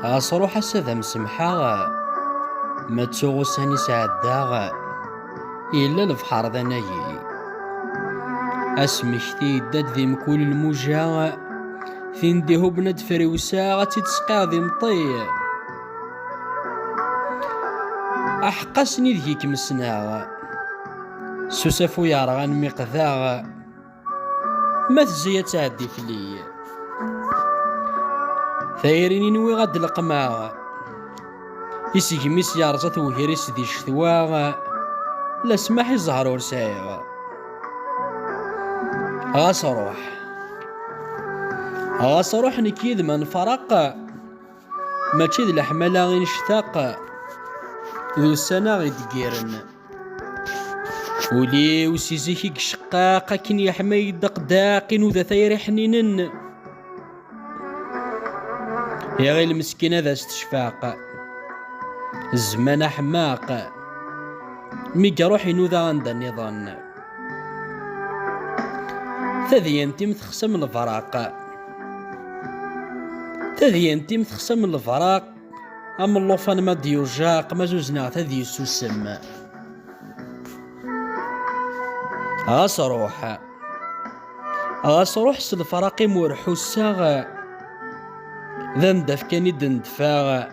غاصروح هسا ذا مسمحا ما تسوغساني سعداغ إلا البحر ذا نايي أسمكتي داد ذي مكول الموجة فين ديهو بناد فريوسا تتسقيع ذي مطي أحقسني ذيك مسناغ سوسافو يارغان مقذاغ ما تزيا تعدي فلي ثايريني نوي غاد القماغ يسيكميس يارزات وهيريس دي شتواغ لا سماح يزهر ورسايغ غاصروح نكيد من فرق ماشي ذي الحمالة غي نشتاق ذو السنة غي دقيرن ولي وسيزيكي قشقاق كن يحمى يدق داقين وذا ثايري حنينن يا غي المسكين ذا استشفاق الزمان حماق ميقا روحي نوذا عند النظام تذي انتي متخسم الفراق ام اللوفان ما ديوجاق ما زوزنا تذي السوسم غاصروح سالفراقي مورحو الساغ ذا ندف كاني دندفاغ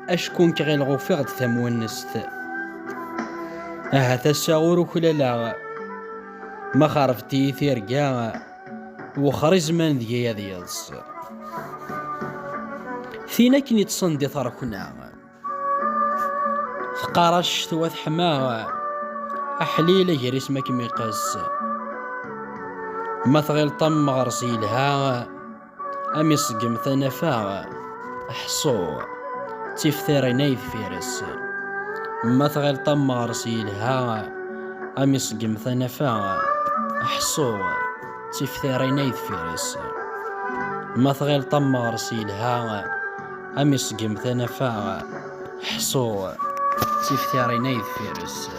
اشكون كغي الغوفيغ ثمونست هذا الساغور وكلالا ما خرفتي ثيرقا وخري زمان ذي يض فينا كني تصندي ثركنا ثقارش ثوث حماغ أحليلة يريس ماك ميقاس ما ثغيل طم غرسيلها أمي صقم ثنفاغ أحصو تيفتيري نايف فيرس ما ثغيل طم غرسيلها أمي صقم ثنفاغ أحصو تيفتيري نايف فيرس ما ثغيل طم غرسيلها أمي صقم ثنفاغ أحصو تيفتيري نايف فيرس